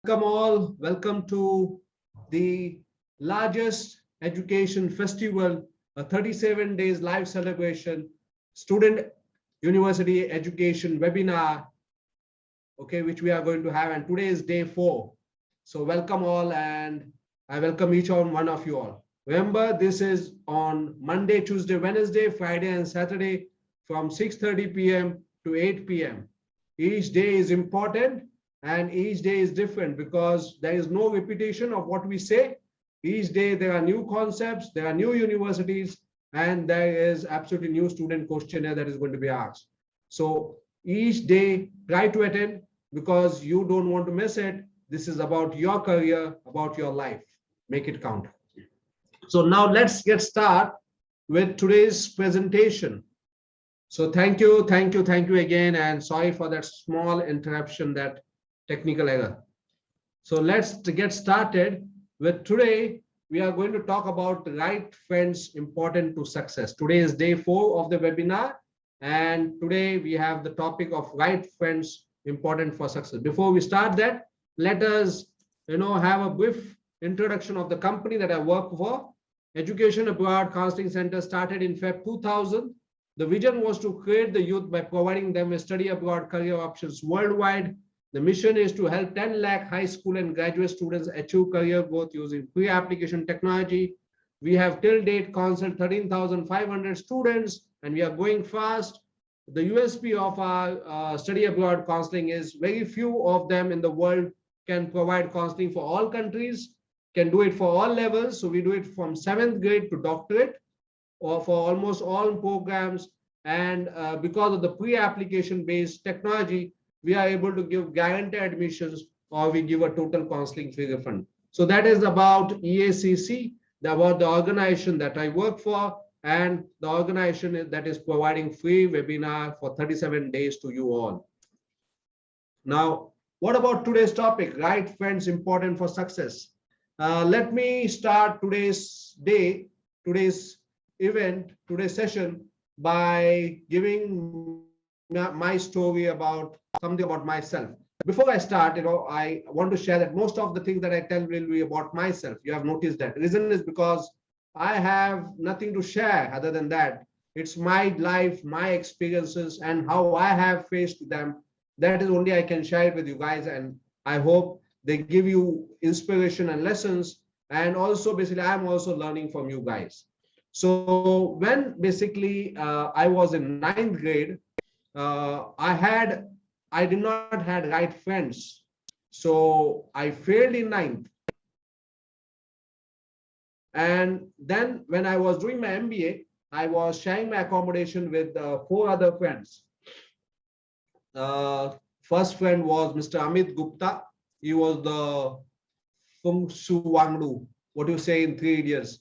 Welcome all. Welcome to the largest education festival, a 37 days live celebration, student university education webinar, okay, which we are going to have. And today is day 4. So welcome all, and I welcome each and one of you all. Remember, this is on Monday, Tuesday, Wednesday, Friday, and Saturday from 6:30 p.m. to 8 p.m. Each day is important and each day is different because there is no repetition of what we say. Each day there are new concepts, there are new universities, and there is absolutely new student questionnaire that is going to be asked. So each day try to attend because you don't want to miss it. This is about your career, about your life. Make it count. So now let's get started with today's presentation. So thank you again, and sorry for that small interruption, that technical error. So let's get started with today. We are going to talk about right friends important to success. Today is day 4 of the webinar, and today we have the topic of right friends important for success. Before we start that, let us have a brief introduction of the company that I work for. Education Abroad Counseling Center started in Feb 2000. The vision was to create the youth by providing them with study abroad career options worldwide. The mission is to help 10 lakh high school and graduate students achieve career growth using pre-application technology. We have till date counseled 13,500 students, and we are going fast. The USP of our study abroad counseling is very few of them in the world can provide counseling for all countries, can do it for all levels. So we do it from 7th grade to doctorate, or for almost all programs. And because of the pre-application based technology, we are able to give guaranteed admissions, or we give a total counseling fee refund. So that is about EACC, about the organization that I work for, and the organization that is providing free webinar for 37 days to you all. Now, what about today's topic, right friends important for success? Let me start today's event, today's session, by giving my story about something about myself. Before I start, I want to share that most of the things that I tell will be about myself. You have noticed that. The reason is because I have nothing to share other than that. It's my life, my experiences, and how I have faced them. That is only I can share it with you guys, and I hope they give you inspiration and lessons. And also, basically, I'm also learning from you guys. So when basically I was in 9th grade, I did not had right friends. So I failed in 9th. And then when I was doing my MBA, I was sharing my accommodation with 4 other friends. First friend was Mr. Amit Gupta. He was the Fung Su Wangdu. What do you say in 3 Idiots?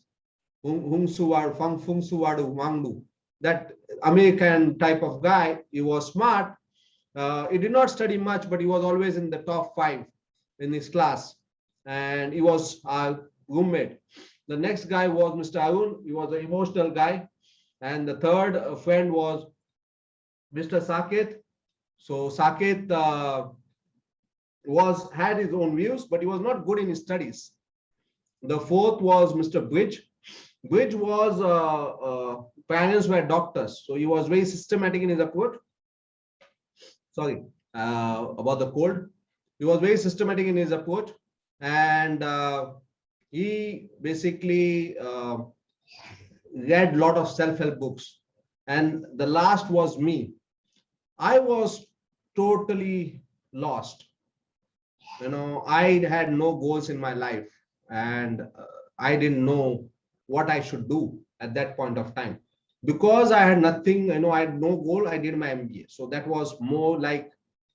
Fung Su Wadu Wangdu. That American type of guy. He was smart. He did not study much, but he was always in the top 5 in his class. And he was our roommate. The next guy was Mr. Arun. He was an emotional guy. And the third friend was Mr. Saket. So Saket had his own views, but he was not good in his studies. The fourth was Mr. Bridge. Bridge was parents were doctors, so he was very systematic in his approach. Sorry about the cold. He was very systematic in his approach, and he basically read a lot of self-help books. And the last was me. I was totally lost. I had no goals in my life, and I didn't know what I should do at that point of time. Because I had nothing, I had no goal, I did my MBA. So that was more like,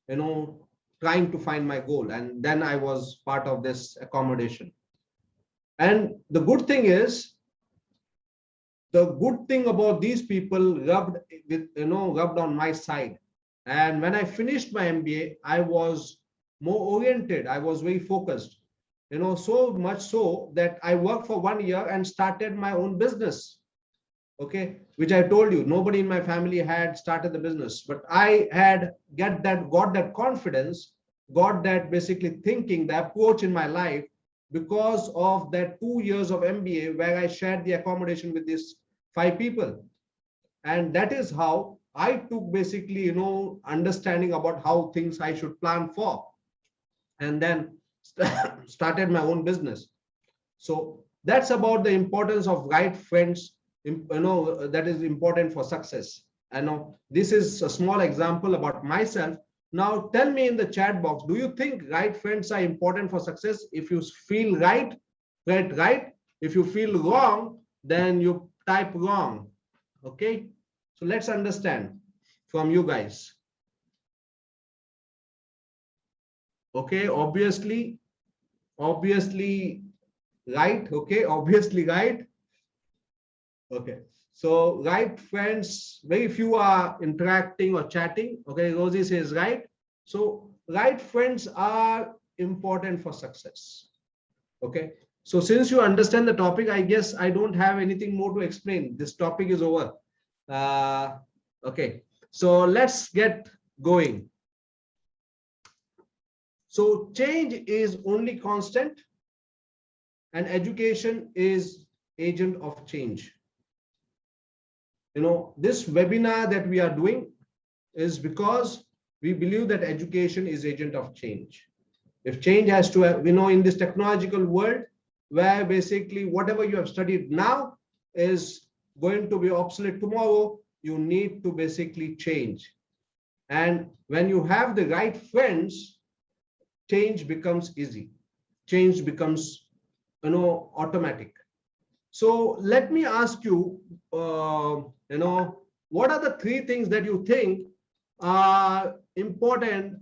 trying to find my goal. And then I was part of this accommodation. And the good thing about these people rubbed on my side. And when I finished my MBA, I was more oriented. I was very focused, so much so that I worked for 1 year and started my own business. Okay, which I told you, nobody in my family had started the business, but I had got that confidence got that basically thinking, the approach in my life because of that 2 years of MBA where I shared the accommodation with these 5 people. And that is how I took basically, understanding about how things I should plan for, and then started my own business. So that's about the importance of right friends, that is important for success. I know this is a small example about myself. Now tell me in the chat box, do you think right friends are important for success? If you feel right, write right. If you feel wrong, then you type wrong. Okay, so let's understand from you guys. Okay, obviously right. Okay, obviously right. Okay, so right friends, very few are interacting or chatting. Okay, Rosie says right. So right friends are important for success. Okay, so since you understand the topic, I guess I don't have anything more to explain. This topic is over. Okay, so let's get going. So change is only constant, and education is agent of change. This webinar that we are doing is because we believe that education is agent of change. If change has to have, in this technological world where basically whatever you have studied now is going to be obsolete tomorrow, you need to basically change. And when you have the right friends, change becomes easy. Change becomes, automatic. So let me ask you, what are the 3 things that you think are important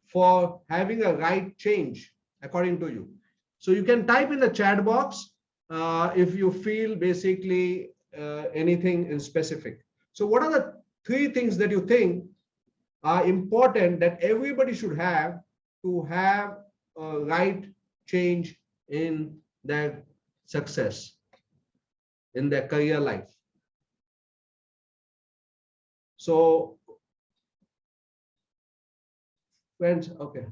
for having a right change according to you? So you can type in the chat box if you feel basically anything in specific. So what are the 3 things that you think are important that everybody should have to have a right change in their success, in their career life? So friends, okay,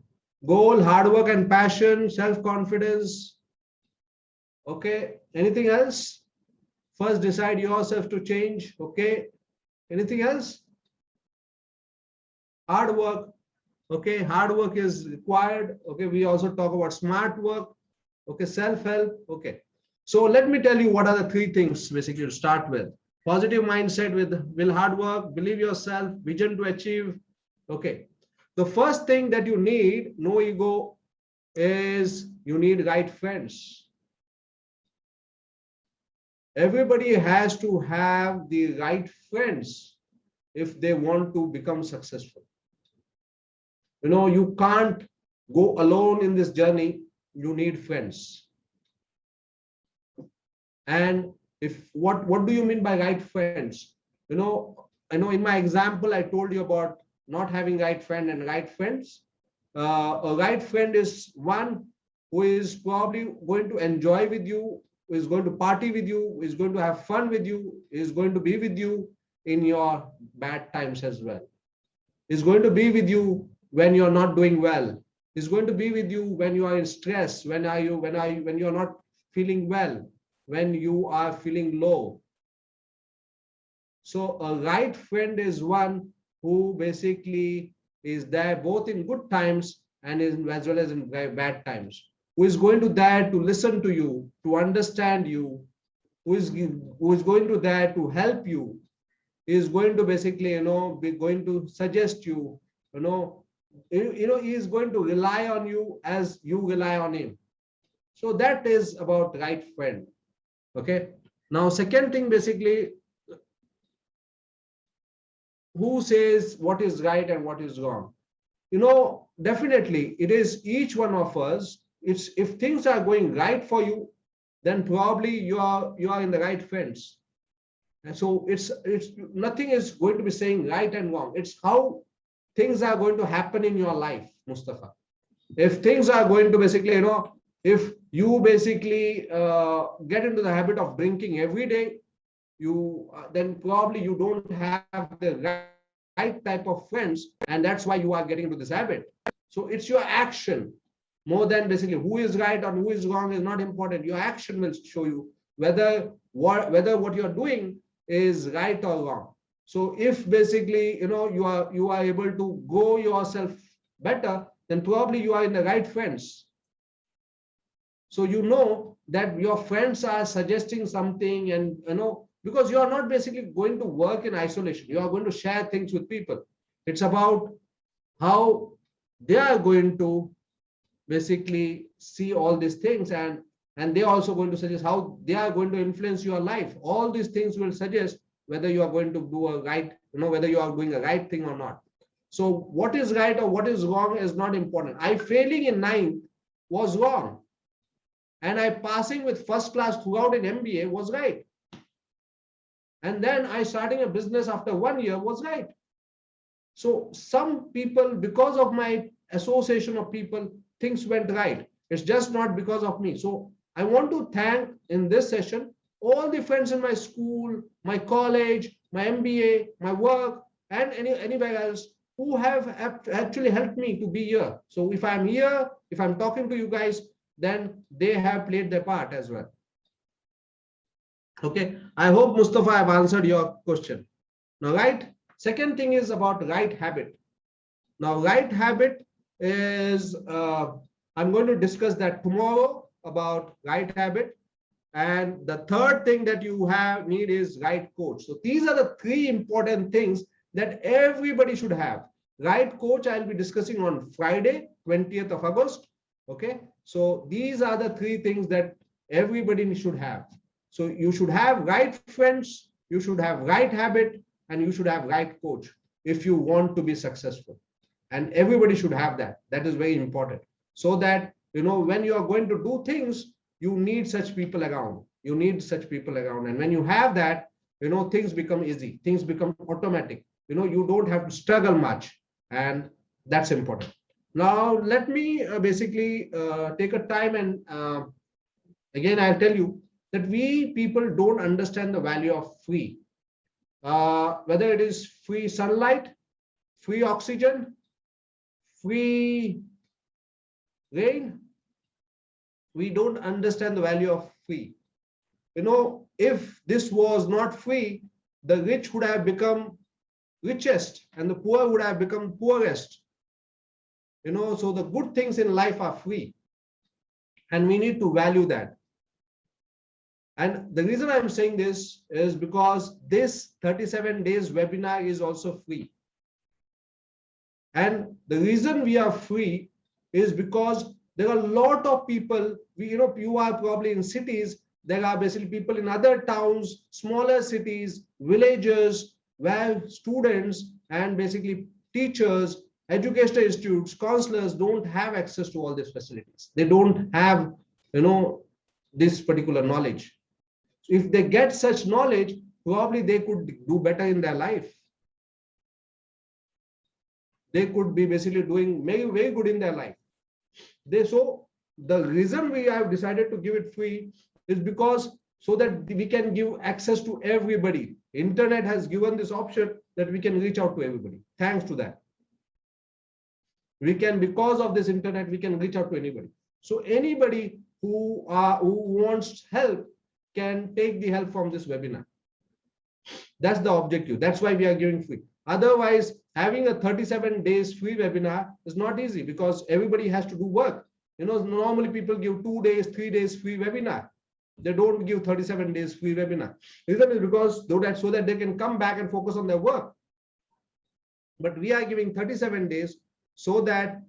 goal, hard work and passion, self-confidence. Okay, anything else? First decide yourself to change. Okay, anything else? Hard work. Okay, hard work is required. Okay, we also talk about smart work. Okay, self-help. Okay, so let me tell you what are the 3 things basically to start with. Positive mindset with will, hard work, believe yourself, vision to achieve. Okay, the first thing that you need, no ego, is you need right friends. Everybody has to have the right friends if they want to become successful. You can't go alone in this journey. You need friends. And if what do you mean by right friends? I know in my example I told you about not having right friend and right friends. A right friend is one who is probably going to enjoy with you, who is going to party with you, who is going to have fun with you, is going to be with you in your bad times as well. Is going to be with you when you're not doing well. Is going to be with you when you are in stress, when you're not feeling well, when you are feeling low. So a right friend is one who basically is there both in good times and as well as in bad times, who is going to there to listen to you, to understand you, who is going to there to help you, is going to basically be going to suggest you, he is going to rely on you as you rely on him. So that is about right friend. Okay, now second thing, basically, who says what is right and what is wrong? Definitely it is each one of us. It's if things are going right for you, then probably you are in the right friends. And so it's nothing is going to be saying right and wrong. It's how things are going to happen in your life, Mustafa. If things are going to basically, if you basically get into the habit of drinking every day, you then probably you don't have the right type of friends, and that's why you are getting into this habit. So it's your action more than basically who is right or who is wrong is not important. Your action will show you whether what you're doing is right or wrong. So if basically you are able to grow yourself better, then probably you are in the right friends. So you know that your friends are suggesting something, and because you are not basically going to work in isolation, you are going to share things with people. It's about how they are going to basically see all these things, and they're also going to suggest how they are going to influence your life. All these things will suggest whether you are going to do a right, whether you are doing a right thing or not. So what is right or what is wrong is not important. I failing in 9th was wrong, and I passing with first class throughout in MBA was right. And then I starting a business after 1 year was right. So some people, because of my association of people, things went right. It's just not because of me. So I want to thank in this session all the friends in my school, my college, my MBA, my work, and anywhere else who have actually helped me to be here. So if I'm here, if I'm talking to you guys, then they have played their part as well. Okay, I hope Mustafa have answered your question. Now, right, second thing is about right habit. Now, right habit is, I'm going to discuss that tomorrow about right habit. And the third thing that you need is right coach. So these are the 3 important things that everybody should have. Right coach, I'll be discussing on Friday, 20th of August. Okay, so these are the 3 things that everybody should have. So you should have right friends, you should have right habit, and you should have right coach if you want to be successful. And everybody should have that. That is very important. So that, when you are going to do things, you need such people around. You need such people around. And when you have that, things become easy. Things become automatic. You don't have to struggle much. And that's important. Now, let me basically take a time and again, I'll tell you that we people don't understand the value of free. Whether it is free sunlight, free oxygen, free rain, we don't understand the value of free. If this was not free, the rich would have become richest and the poor would have become poorest. So the good things in life are free, and we need to value that. And the reason I'm saying this is because this 37 days webinar is also free. And the reason we are free is because there are a lot of people, you are probably in cities, there are basically people in other towns, smaller cities, villages, where students and basically teachers, educational institutes, counselors don't have access to all these facilities. They don't have, this particular knowledge. If they get such knowledge, probably they could do better in their life. They could be basically doing very, very good in their life. So the reason we have decided to give it free is because so that we can give access to everybody. Internet has given this option that we can reach out to everybody. Thanks to that, because of this internet, we can reach out to anybody. So anybody who wants help can take the help from this webinar. That's the objective. That's why we are giving free. Otherwise, having a 37 days free webinar is not easy because everybody has to do work. Normally people give 2 days, 3 days free webinar. They don't give 37 days free webinar. Reason is because so that they can come back and focus on their work. But we are giving 37 days so that,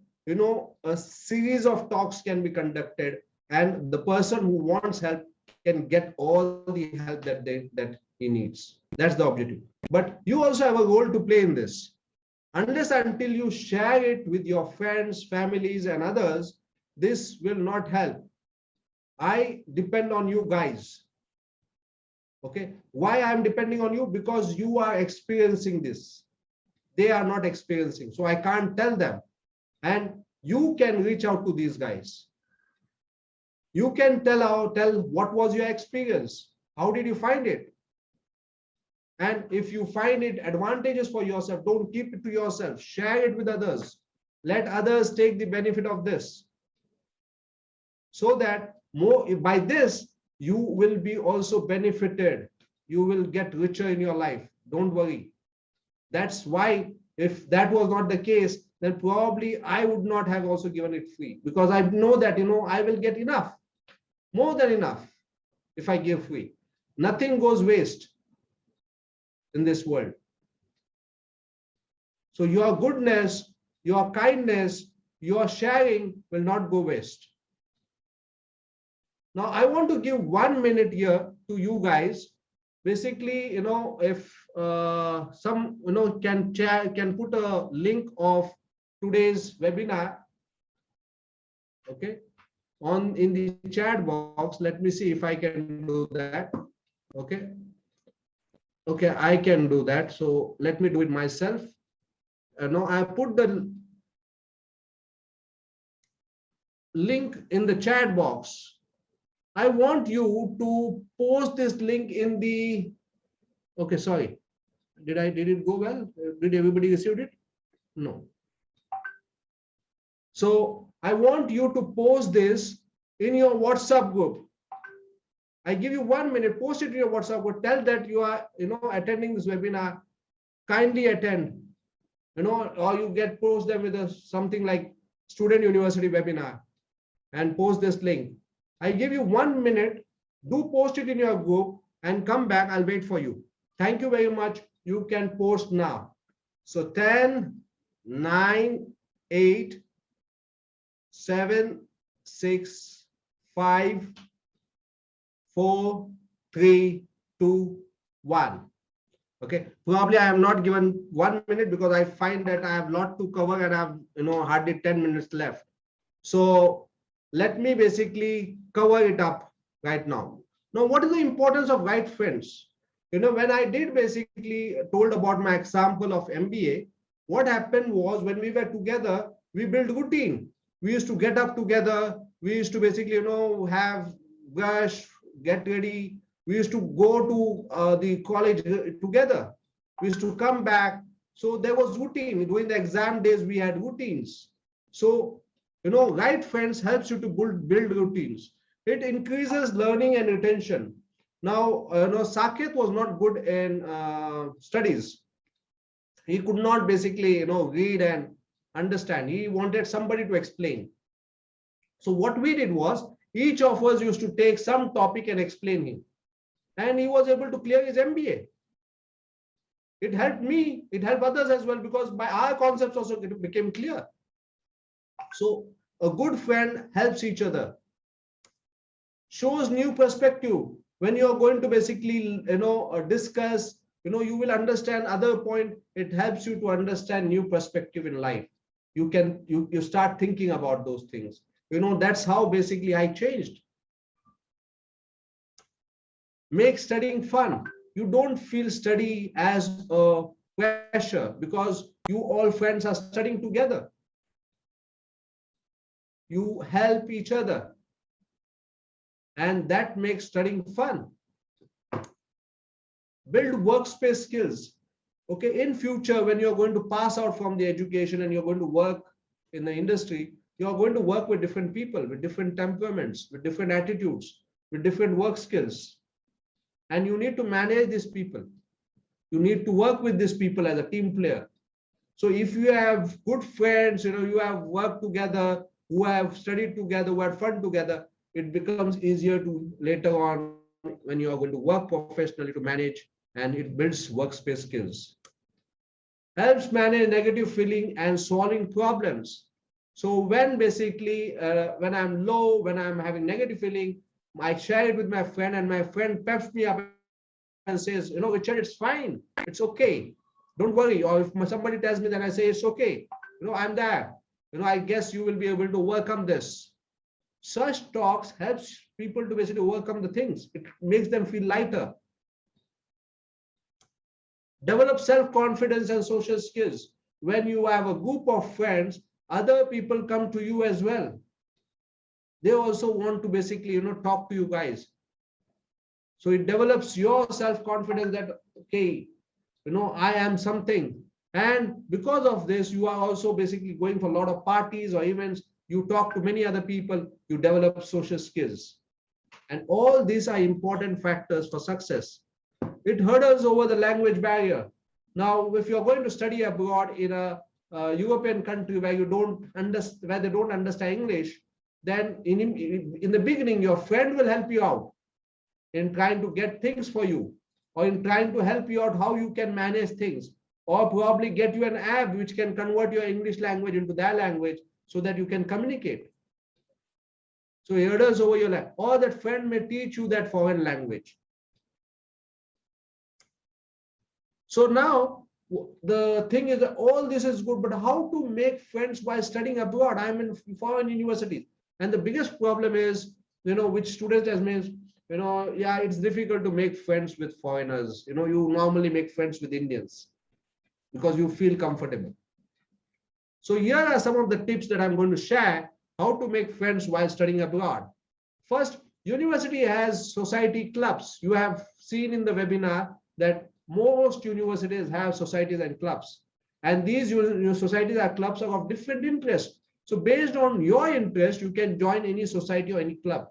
a series of talks can be conducted and the person who wants help can get all the help that he needs. That's the objective. But you also have a role to play in this. Unless until you share it with your friends, families, and others, this will not help. I depend on you guys. Okay. Why I'm depending on you? Because you are experiencing this. They are not experiencing. So I can't tell them. And you can reach out to these guys. You can tell what was your experience. How did you find it? And if you find it advantageous for yourself, don't keep it to yourself. Share it with others. Let others take the benefit of this, so that more by this you will be also benefited. You will get richer in your life. Don't worry. That's why if that was not the case, then probably I would not have also given it free, because I know that, I will get enough, more than enough, if I give free. Nothing goes waste in this world. So your goodness, your kindness, your sharing will not go waste. Now, I want to give 1 minute here to you guys. Basically, if some, can put a link of today's webinar, okay, in the chat box. Let me see if I can do that. Okay. Okay, I can do that. So let me do it myself. Now I put the link in the chat box. I want you to post this link in the, okay, sorry. Did it go well? Did everybody receive it? No. So I want you to post this in your WhatsApp group. I give you 1 minute, post it in your WhatsApp group, tell that you are, attending this webinar, kindly attend, or you get post them with something like student university webinar and post this link. I give you 1 minute, do post it in your group and come back. I'll wait for you. Thank you very much. You can post now. So 10, 9, 8, 7, 6, 5, 4, 3, 2, 1. Okay, probably I have not given 1 minute because I find that I have a lot to cover and I have, hardly 10 minutes left. So let me basically cover it up right now. Now, what is the importance of right friends? When I did basically told about my example of MBA, what happened was when we were together, we built routine. We used to get up together. We used to basically, have brush, get ready. We used to go to the college together. We used to come back. So there was routine. During the exam days, we had routines. So, right friends helps you to build routines. It increases learning and retention. Now, Saket was not good in studies. He could not basically, read and understand. He wanted somebody to explain. So what we did was, each of us used to take some topic and explain him. And he was able to clear his MBA. It helped me, it helped others as well, because by our concepts also it became clear. So a good friend helps each other, shows new perspective. When you're going to basically, discuss, you will understand other point. It helps you to understand new perspective in life. You start thinking about those things. That's how basically I changed. Make studying fun. You don't feel study as a pressure because you all friends are studying together. You help each other. And that makes studying fun. Build workspace skills. Okay, in future, when you're going to pass out from the education and you're going to work in the industry, you're going to work with different people, with different temperaments, with different attitudes, with different work skills. And you need to manage these people. You need to work with these people as a team player. So if you have good friends, you have worked together, who have studied together, who had fun together, it becomes easier to later on when you are going to work professionally to manage, and it builds workspace skills. Helps manage negative feeling and solving problems. So when basically, when I'm low, when I'm having negative feeling, I share it with my friend and my friend peps me up and says, Richard, it's fine. It's okay. Don't worry. Or if somebody tells me, then I say, it's okay. I'm there. I guess you will be able to overcome this. Such talks helps people to basically overcome the things. It makes them feel lighter. Develop self-confidence and social skills. When you have a group of friends, other people come to you as well. They also want to basically, talk to you guys. So it develops your self-confidence that, okay, I am something. And because of this, you are also basically going for a lot of parties or events. You talk to many other people, you develop social skills. And all these are important factors for success. It hurdles over the language barrier. Now, if you're going to study abroad in a European country where where they don't understand English, then in the beginning, your friend will help you out in trying to get things for you, or in trying to help you out how you can manage things, or probably get you an app which can convert your English language into their language so that you can communicate. So hurdles over your life, or that friend may teach you that foreign language. So now the thing is that all this is good, but how to make friends while studying abroad? I'm in foreign universities, and the biggest problem is, which students has means, yeah, it's difficult to make friends with foreigners. You normally make friends with Indians because you feel comfortable. So here are some of the tips that I'm going to share how to make friends while studying abroad. First, university has society clubs. You have seen in the webinar that most universities have societies and clubs. And these societies are clubs are of different interests. So based on your interest, you can join any society or any club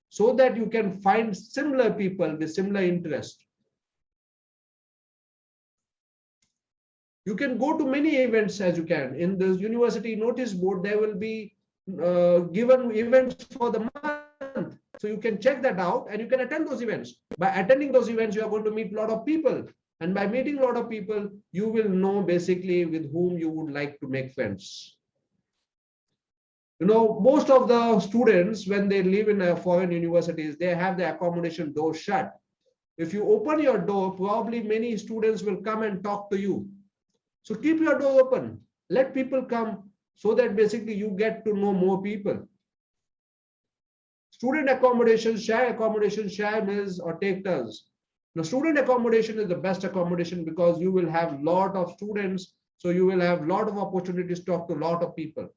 so that you can find similar people with similar interest. You can go to many events as you can. In the university notice board, there will be given events for the month. So you can check that out and you can attend those events. By attending those events, you are going to meet a lot of people. And by meeting a lot of people, you will know basically with whom you would like to make friends. Most of the students, when they live in foreign universities, they have the accommodation door shut. If you open your door, probably many students will come and talk to you. So keep your door open. Let people come so that basically you get to know more people. Student accommodation, share meals, or take turns. Now, student accommodation is the best accommodation because you will have a lot of students. So you will have a lot of opportunities to talk to a lot of people.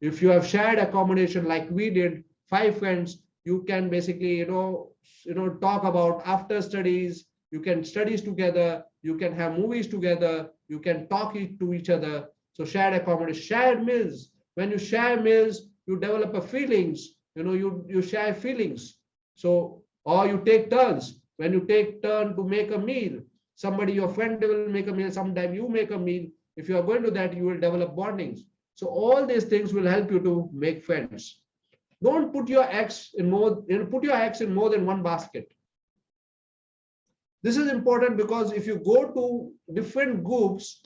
If you have shared accommodation like we did, 5 friends, you can basically, talk about after studies, you can studies together, you can have movies together, you can talk to each other. So shared accommodation, shared meals. When you share meals, you develop a feelings, you share feelings. So, or you take turns. When you take turn to make a meal, your friend will make a meal, sometime you make a meal. If you are going to that, you will develop bondings. So all these things will help you to make friends. Don't put your eggs in more than one basket. This is important because if you go to different groups,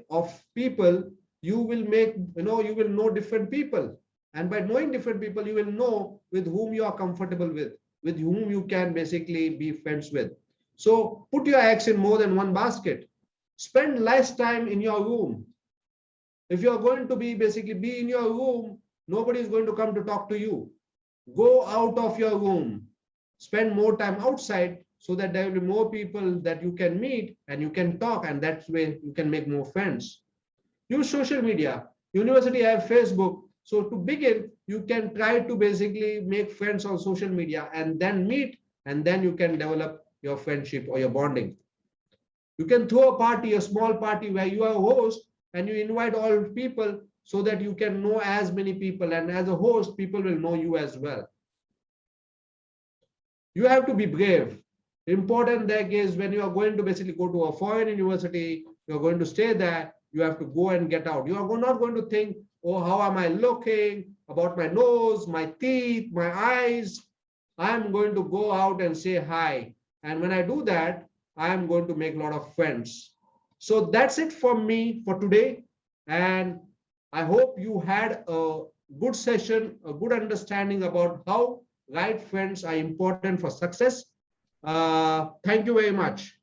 of people, you will know different people. And by knowing different people, you will know with whom you are comfortable with whom you can basically be friends with. So put your eggs in more than one basket. Spend less time in your room. If you are going to be in your room, nobody is going to come to talk to you. Go out of your room. Spend more time outside so that there will be more people that you can meet and you can talk, and that's way you can make more friends. Use social media. University have Facebook. So to begin, you can try to basically make friends on social media and then meet, and then you can develop your friendship or your bonding. You can throw a small party where you are a host and you invite all people so that you can know as many people, and as a host, people will know you as well. You have to be brave. Important thing is when you are going to basically go to a foreign university, you're going to stay there, you have to go and get out. You are not going to think, oh, how am I looking, about my nose, my teeth, my eyes. I'm going to go out and say hi. And when I do that, I'm going to make a lot of friends. So that's it from me for today. And I hope you had a good session, a good understanding about how right friends are important for success. Thank you very much.